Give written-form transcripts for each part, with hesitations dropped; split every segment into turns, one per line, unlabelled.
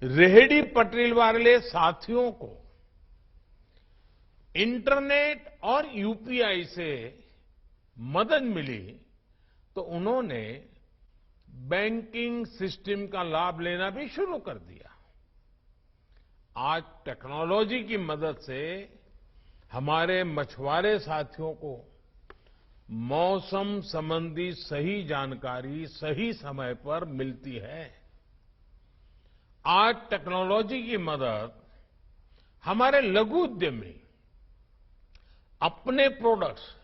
रेहड़ी पटरी वाले साथियों को इंटरनेट और यूपीआई से मदद मिली तो उन्होंने बैंकिंग सिस्टम का लाभ लेना भी शुरू कर दिया। आज टेक्नोलॉजी की मदद से हमारे मछुआरे साथियों को मौसम संबंधी सही जानकारी सही समय पर मिलती है। आज टेक्नोलॉजी की मदद हमारे लघु उद्यमी अपने प्रोडक्ट्स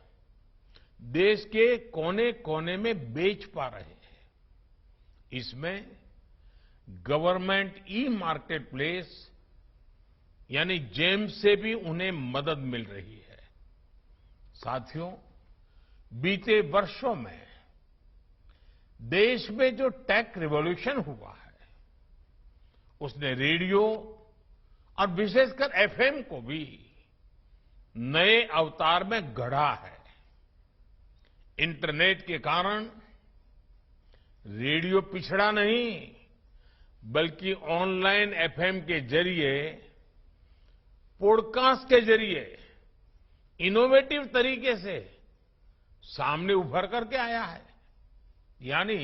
देश के कोने कोने में बेच पा रहे हैं। इसमें गवर्नमेंट ई मार्केट प्लेस यानी जेम से भी उन्हें मदद मिल रही है। साथियों, बीते वर्षों में देश में जो टेक रिवॉल्यूशन हुआ है उसने रेडियो और विशेषकर एफएम को भी नए अवतार में गढ़ा है। इंटरनेट के कारण रेडियो पिछड़ा नहीं बल्कि ऑनलाइन एफएम के जरिए पॉडकास्ट के जरिए इनोवेटिव तरीके से सामने उभर करके आया है। यानी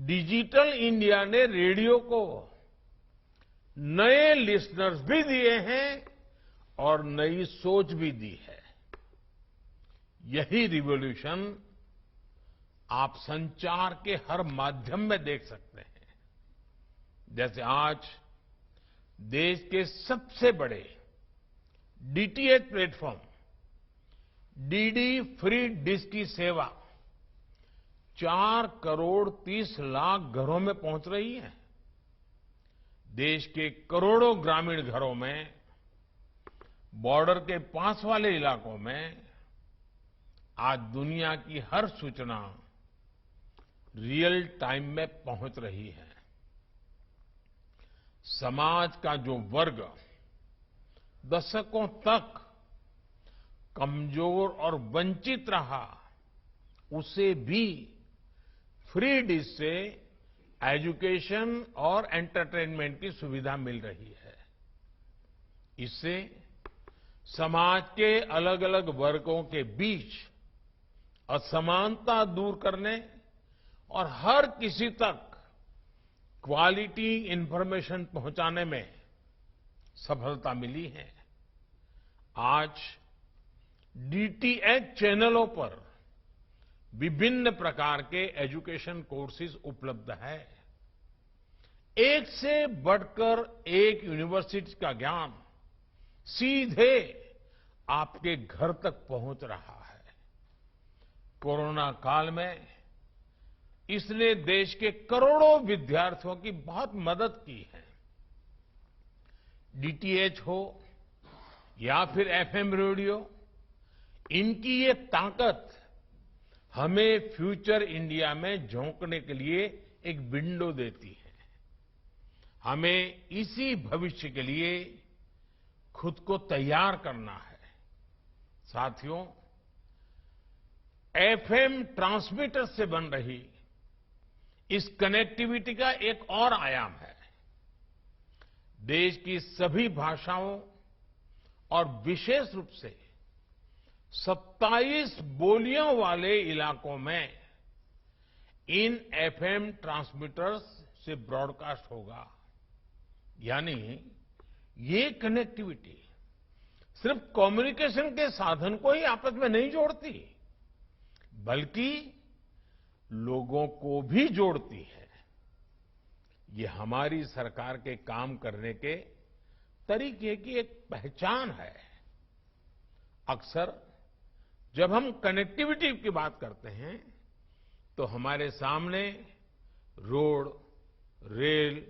डिजिटल इंडिया ने रेडियो को नए लिसनर्स भी दिए हैं और नई सोच भी दी है। यही रिवॉल्यूशन आप संचार के हर माध्यम में देख सकते हैं। जैसे आज देश के सबसे बड़े DTH platform DD free dish की सेवा 4 करोड़ 30 लाख घरों में पहुंच रही है। देश के करोड़ों ग्रामीण घरों में, बॉर्डर के पास वाले इलाकों में आज दुनिया की हर सूचना रियल टाइम में पहुंच रही है। समाज का जो वर्ग दशकों तक कमजोर और वंचित रहा, उसे भी फ्री डिश से एजुकेशन और एंटरटेनमेंट की सुविधा मिल रही है। इससे समाज के अलग अलग वर्गों के बीच असमानता दूर करने और हर किसी तक क्वालिटी इंफॉर्मेशन पहुंचाने में सफलता मिली है। आज डीटीएच चैनलों पर विभिन्न प्रकार के एजुकेशन कोर्सेज उपलब्ध है। एक से बढ़कर एक यूनिवर्सिटी का ज्ञान सीधे आपके घर तक पहुंच रहा है। कोरोना काल में इसने देश के करोड़ों विद्यार्थियों की बहुत मदद की है। डीटीएच हो या फिर एफएम रेडियो, इनकी ये ताकत हमें फ्यूचर इंडिया में झोंकने के लिए एक विंडो देती है। हमें इसी भविष्य के लिए खुद को तैयार करना है। साथियों, एफएम ट्रांसमीटर से बन रही इस कनेक्टिविटी का एक और आयाम है। देश की सभी भाषाओं और विशेष रूप से 27 बोलियों वाले इलाकों में इन एफएम ट्रांसमीटर्स से ब्रॉडकास्ट होगा। यानी ये कनेक्टिविटी सिर्फ कम्युनिकेशन के साधन को ही आपस में नहीं जोड़ती, बल्कि लोगों को भी जोड़ती है। ये हमारी सरकार के काम करने के तरीके की एक पहचान है। अक्सर जब हम कनेक्टिविटी की बात करते हैं तो हमारे सामने रोड, रेल,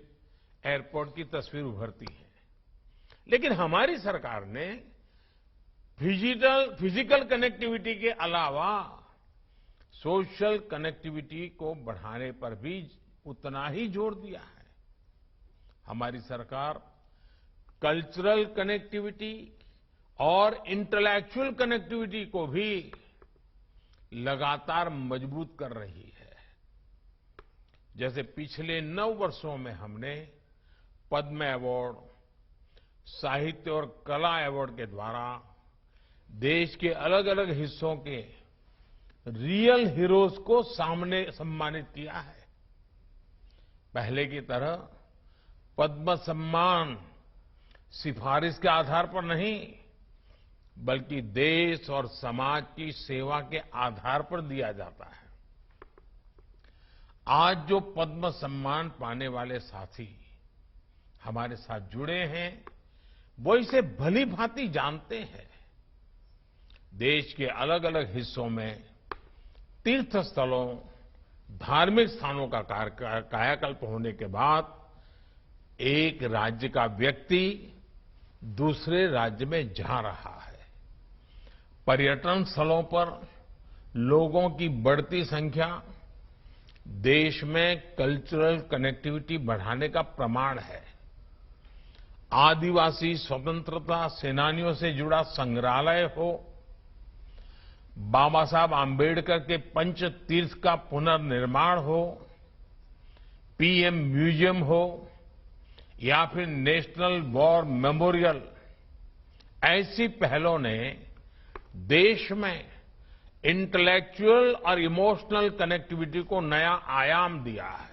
एयरपोर्ट की तस्वीर उभरती है। लेकिन हमारी सरकार ने फिजिकल कनेक्टिविटी के अलावा सोशल कनेक्टिविटी को बढ़ाने पर भी उतना ही जोर दिया है। हमारी सरकार कल्चरल कनेक्टिविटी और इंटेलेक्चुअल कनेक्टिविटी को भी लगातार मजबूत कर रही है। जैसे पिछले 9 वर्षों में हमने पद्म अवार्ड, साहित्य और कला अवार्ड के द्वारा देश के अलग अलग हिस्सों के रियल हीरोज को सामने सम्मानित किया है। पहले की तरह पद्म सम्मान सिफारिश के आधार पर नहीं, बल्कि देश और समाज की सेवा के आधार पर दिया जाता है। आज जो पद्म सम्मान पाने वाले साथी हमारे साथ जुड़े हैं, वो इसे भली भांति जानते हैं। देश के अलग अलग हिस्सों में तीर्थ स्थलों, धार्मिक स्थानों का कायाकल्प होने के बाद एक राज्य का व्यक्ति दूसरे राज्य में जा रहा है। पर्यटन स्थलों पर लोगों की बढ़ती संख्या देश में कल्चरल कनेक्टिविटी बढ़ाने का प्रमाण है। आदिवासी स्वतंत्रता सेनानियों से जुड़ा संग्रहालय हो, बाबा साहब आम्बेडकर के पंच तीर्थ का पुनर्निर्माण हो, पीएम म्यूजियम हो या फिर नेशनल वॉर मेमोरियल, ऐसी पहलों ने देश में इंटेलेक्चुअल और इमोशनल कनेक्टिविटी को नया आयाम दिया है।